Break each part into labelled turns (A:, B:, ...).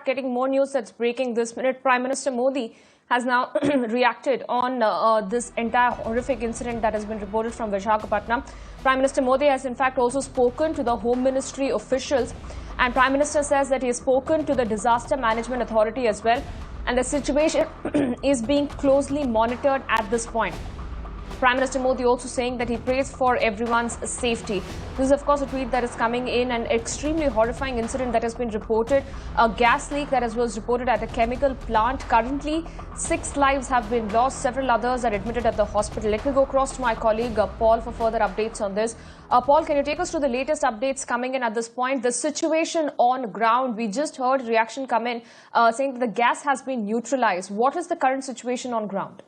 A: Getting more news that's breaking this minute. Prime Minister Modi has now reacted on this entire horrific incident that has been reported from Visakhapatnam. Prime Minister Modi has in fact also spoken to the Home Ministry officials, and Prime Minister says that he has spoken to the Disaster Management Authority as well, and the situation is being closely monitored at this point. Prime Minister Modi also saying that he prays for everyone's safety. This is, of course, a tweet that is coming in, an extremely horrifying incident that has been reported, a gas leak that was reported at a chemical plant. Currently, 6 lives have been lost. Several others are admitted at the hospital. Let me go across to my colleague Paul for further updates on this. Paul, can you take us to the latest updates coming in at this point? The situation on ground, we just heard reaction come in saying that the gas has been neutralized. What is the current situation on ground?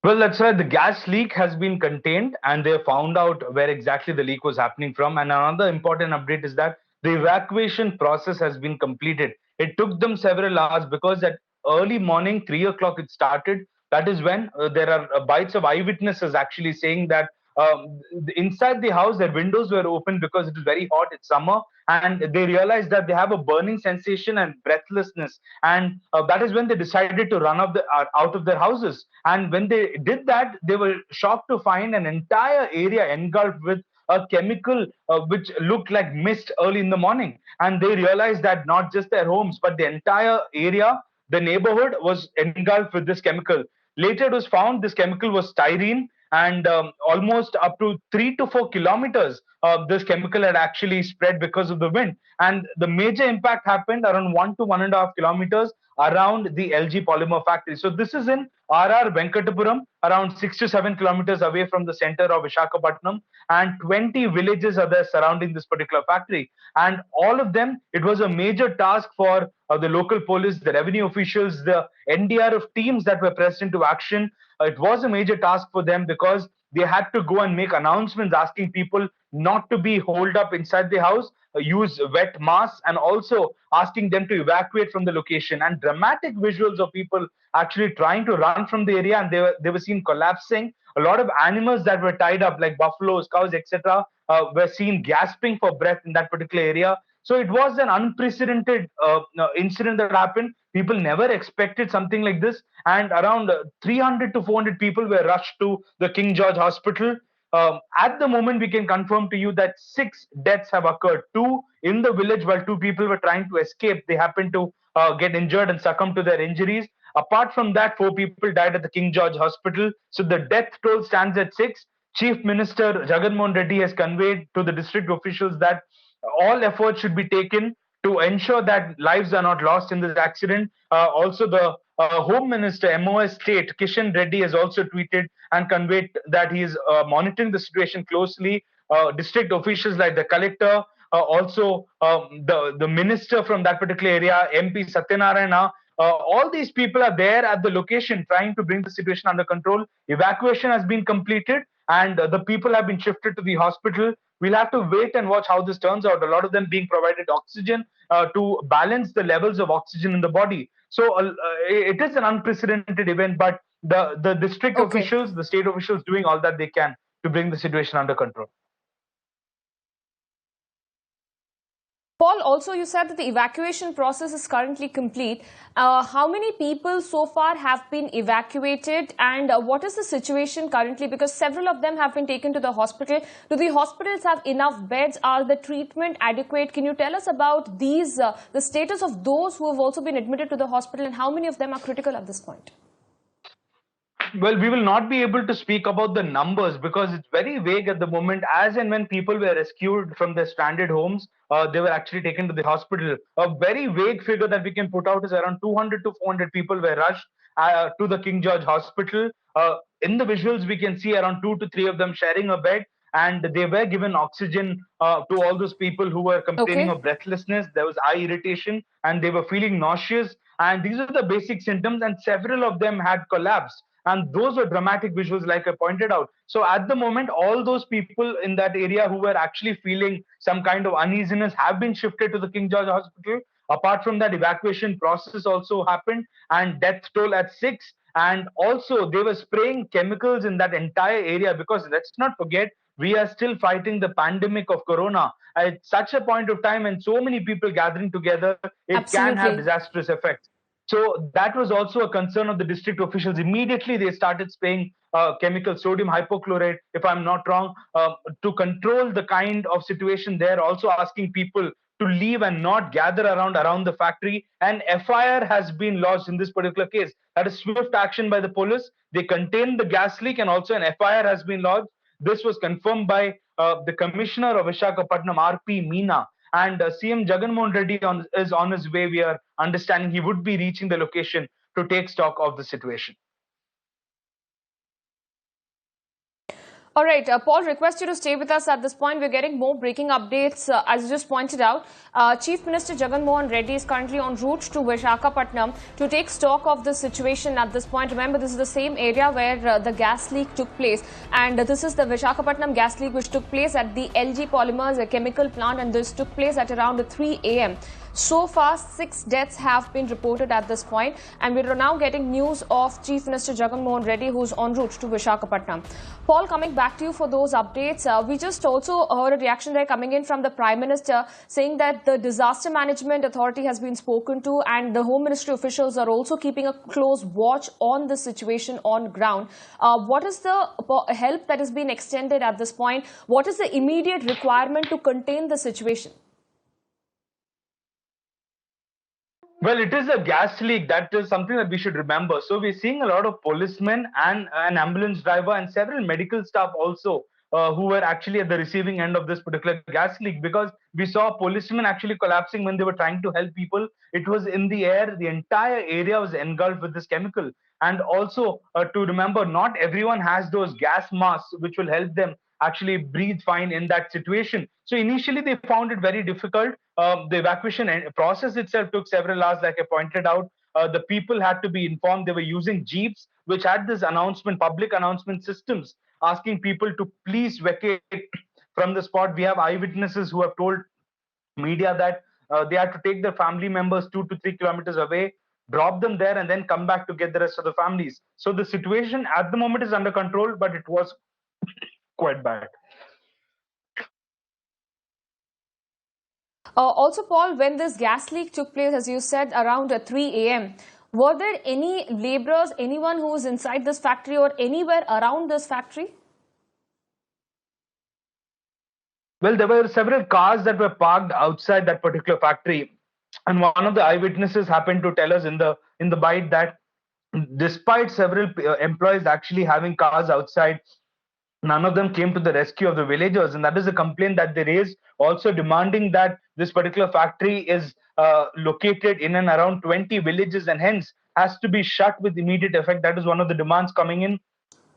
B: Well, that's right. The gas leak has been contained and they found out where exactly the leak was happening from. And another important update is that the evacuation process has been completed. It took them several hours because at early morning, 3 o'clock, it started. That is when there are bites of eyewitnesses actually saying that inside the house, their windows were open because it was very hot. It's summer. And they realized that they have a burning sensation and breathlessness. And that is when they decided to run out of their houses. And when they did that, they were shocked to find an entire area engulfed with a chemical which looked like mist early in the morning. And they realized that not just their homes, but the entire area, the neighborhood was engulfed with this chemical. Later, it was found this chemical was styrene, and almost up to 3 to 4 kilometers this chemical had actually spread because of the wind. And the major impact happened around 1 to 1.5 kilometers around the LG polymer factory. So this is in RR Venkatapuram, around 6 to 7 kilometers away from the center of Visakhapatnam, and 20 villages are there surrounding this particular factory. And all of them, it was a major task for the local police, the revenue officials, the NDRF teams that were pressed into action. It was a major task for them because they had to go and make announcements asking people not to be holed up inside the house, use wet masks, and also asking them to evacuate from the location. And dramatic visuals of people actually trying to run from the area, and they were seen collapsing. A lot of animals that were tied up, like buffaloes, cows, etc., were seen gasping for breath in that particular area. So it was an unprecedented incident that happened. People never expected something like this, and around 300 to 400 people were rushed to the King George Hospital. At the moment, we can confirm to you that 6 deaths have occurred. 2 in the village, while 2 people were trying to escape. They happened to get injured and succumb to their injuries. Apart from that, 4 people died at the King George Hospital. So the death toll stands at 6. Chief Minister Jagan Mohan Reddy has conveyed to the district officials that all efforts should be taken to ensure that lives are not lost in this accident. Also, the Home Minister, MOS State, Kishan Reddy, has also tweeted and conveyed that he is monitoring the situation closely. District officials like the collector, also the minister from that particular area, MP Satyanarayana, all these people are there at the location trying to bring the situation under control. Evacuation has been completed, and the people have been shifted to the hospital. We'll have to wait and watch how this turns out. A lot of them being provided oxygen to balance the levels of oxygen in the body. So it is an unprecedented event, but the district officials, the state officials doing all that they can to bring the situation under control.
A: Paul, also you said that the evacuation process is currently complete. How many people so far have been evacuated, and what is the situation currently? Because several of them have been taken to the hospital. Do the hospitals have enough beds? Are the treatment adequate? Can you tell us about these, the status of those who have also been admitted to the hospital, and how many of them are critical at this point?
B: Well, we will not be able to speak about the numbers because it's very vague at the moment. As and when people were rescued from their stranded homes, they were actually taken to the hospital. A very vague figure that we can put out is around 200 to 400 people were rushed to the King George Hospital. In the visuals, we can see around 2 to 3 of them sharing a bed, and they were given oxygen to all those people who were complaining of breathlessness. There was eye irritation, and they were feeling nauseous. And these are the basic symptoms, and several of them had collapsed. And those were dramatic visuals, like I pointed out. So at the moment, all those people in that area who were actually feeling some kind of uneasiness have been shifted to the King George Hospital. Apart from that, evacuation process also happened, and death toll at 6. And also, they were spraying chemicals in that entire area because let's not forget We are still fighting the pandemic of corona. At such a point of time and so many people gathering together, it can have
A: Absolutely.
B: disastrous effects. So that was also a concern of the district officials. Immediately they started spraying chemical sodium hypochlorite, if I'm not wrong, to control the kind of situation there, also asking people to leave and not gather around the factory. And FIR has been lodged in this particular case. That is swift action by the police. They contained the gas leak, and also an FIR has been lodged. This was confirmed by the commissioner of Visakhapatnam, RP Meena. And CM Jagan Mohan Reddy is on his way. We are understanding he would be reaching the location to take stock of the situation.
A: All right, Paul, request you to stay with us at this point. We're getting more breaking updates. As you just pointed out, Chief Minister Jagan Mohan Reddy is currently en route to Visakhapatnam to take stock of the situation at this point. Remember, this is the same area where the gas leak took place. And this is the Visakhapatnam gas leak which took place at the LG Polymers, a chemical plant, and this took place at around 3 a.m. So far, 6 deaths have been reported at this point, and we are now getting news of Chief Minister Jagan Mohan Reddy, who is en route to Visakhapatnam. Paul, coming back to you for those updates, we just also heard a reaction there coming in from the Prime Minister saying that the Disaster Management Authority has been spoken to, and the Home Ministry officials are also keeping a close watch on the situation on ground. What is the help that has been extended at this point? What is the immediate requirement to contain the situation?
B: Well, it is a gas leak. That is something that we should remember. So we're seeing a lot of policemen and an ambulance driver and several medical staff also who were actually at the receiving end of this particular gas leak, because we saw policemen actually collapsing when they were trying to help people. It was in the air. The entire area was engulfed with this chemical. And also to remember, not everyone has those gas masks which will help them actually breathe fine in that situation. So initially they found it very difficult. The evacuation process itself took several hours, like I pointed out. The people had to be informed. They were using jeeps which had this announcement, public announcement systems, asking people to please vacate from the spot. We have eyewitnesses who have told media that they had to take their family members 2 to 3 kilometers away, drop them there, and then come back to get the rest of the families. So the situation at the moment is under control, but it was quite bad.
A: Also, Paul, when this gas leak took place, as you said, around 3 a.m., were there any laborers, anyone who was inside this factory or anywhere around this factory?
B: Well, there were several cars that were parked outside that particular factory, and one of the eyewitnesses happened to tell us in the bite that despite several employees actually having cars outside, none of them came to the rescue of the villagers, and that is a complaint that they raised, also demanding that this particular factory is located in and around 20 villages and hence has to be shut with immediate effect. That is one of the demands coming in.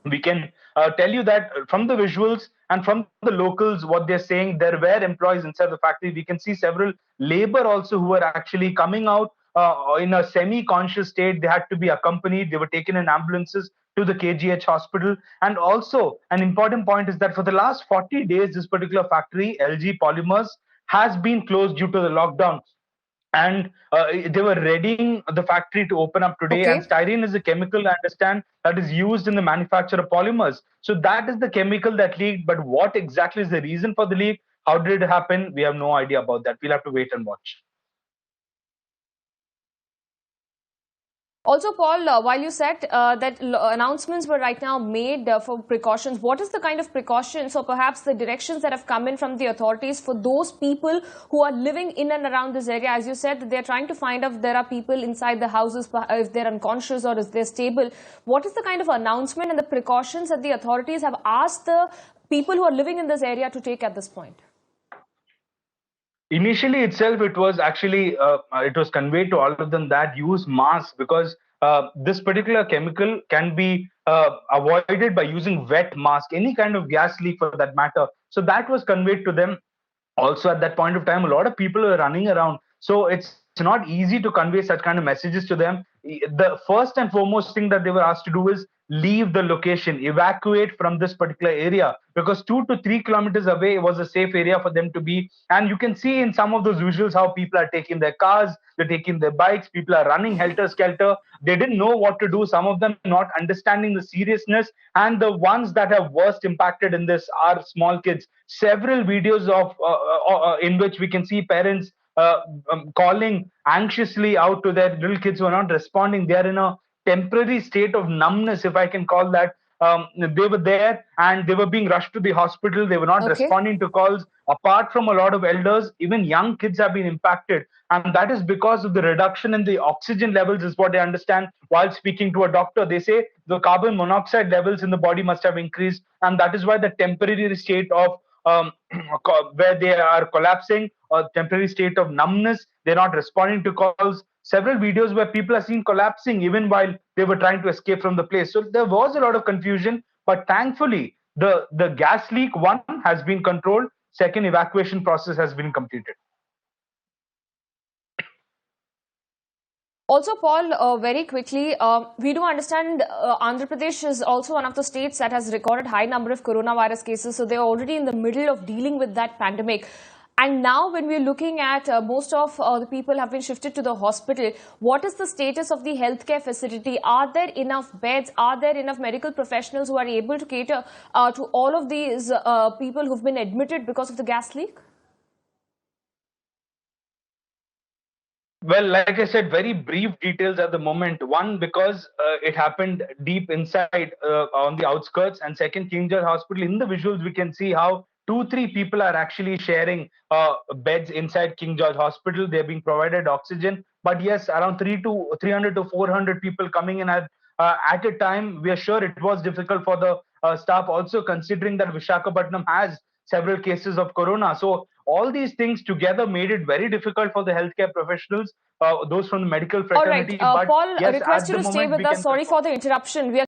B: We can tell you that from the visuals and from the locals, what they're saying, there were employees inside the factory. We can see several labor also who were actually coming out in a semi-conscious state. They had to be accompanied. They were taken in ambulances to the KGH hospital. And also an important point is that for the last 40 days, this particular factory, LG Polymers, has been closed due to the lockdown. And they were readying the factory to open up today.
A: Okay.
B: And styrene is a chemical, I understand, that is used in the manufacture of polymers. So that is the chemical that leaked. But what exactly is the reason for the leak? How did it happen? We have no idea about that. We'll have to wait and watch.
A: Also, Paul, while you said that announcements were right now made for precautions, what is the kind of precautions or perhaps the directions that have come in from the authorities for those people who are living in and around this area? As you said, that they're trying to find out if there are people inside the houses, if they're unconscious or if they're stable. What is the kind of announcement and the precautions that the authorities have asked the people who are living in this area to take at this point?
B: Initially itself, it was actually it was conveyed to all of them that use masks, because this particular chemical can be avoided by using wet mask, any kind of gas leak for that matter. So that was conveyed to them. Also at that point of time, a lot of people were running around, so it's not easy to convey such kind of messages to them. The first and foremost thing that they were asked to do is leave the location, evacuate from this particular area, because 2 to 3 kilometers away was a safe area for them to be. And you can see in some of those visuals how people are taking their cars, they're taking their bikes, people are running helter skelter. They didn't know what to do, some of them not understanding the seriousness. And the ones that have worst impacted in this are small kids. Several videos of in which we can see parents calling anxiously out to their little kids who are not responding. They are in a temporary state of numbness, if I can call that. They were there and they were being rushed to the hospital. They were not
A: Okay.
B: responding to calls. Apart from a lot of elders, even young kids have been impacted. And that is because of the reduction in the oxygen levels, is what I understand. While speaking to a doctor, they say the carbon monoxide levels in the body must have increased. And that is why the temporary state of where they are collapsing, a temporary state of numbness, they're not responding to calls. Several videos where people are seen collapsing even while they were trying to escape from the place. So there was a lot of confusion, but thankfully the gas leak, one, has been controlled. Second, evacuation process has been completed.
A: Also, Paul, very quickly, we do understand Andhra Pradesh is also one of the states that has recorded high number of coronavirus cases. So they're already in the middle of dealing with that pandemic. And now when we're looking at most of the people have been shifted to the hospital, what is the status of the healthcare facility? Are there enough beds? Are there enough medical professionals who are able to cater to all of these people who've been admitted because of the gas leak?
B: Well, like I said, very brief details at the moment. One, because it happened deep inside on the outskirts, and second, King George Hospital. In the visuals, we can see how 2, 3 people are actually sharing beds inside King George Hospital. They're being provided oxygen, but yes, around 300 to 400 people coming in at a time. We are sure it was difficult for the staff, also considering that Visakhapatnam has several cases of corona. So all these things together made it very difficult for the healthcare professionals, those from the medical
A: All right,
B: fraternity. But
A: Paul,
B: yes,
A: request
B: at
A: you
B: the
A: to stay
B: moment
A: with
B: we
A: us.
B: can
A: Sorry
B: confirm.
A: for the interruption. We are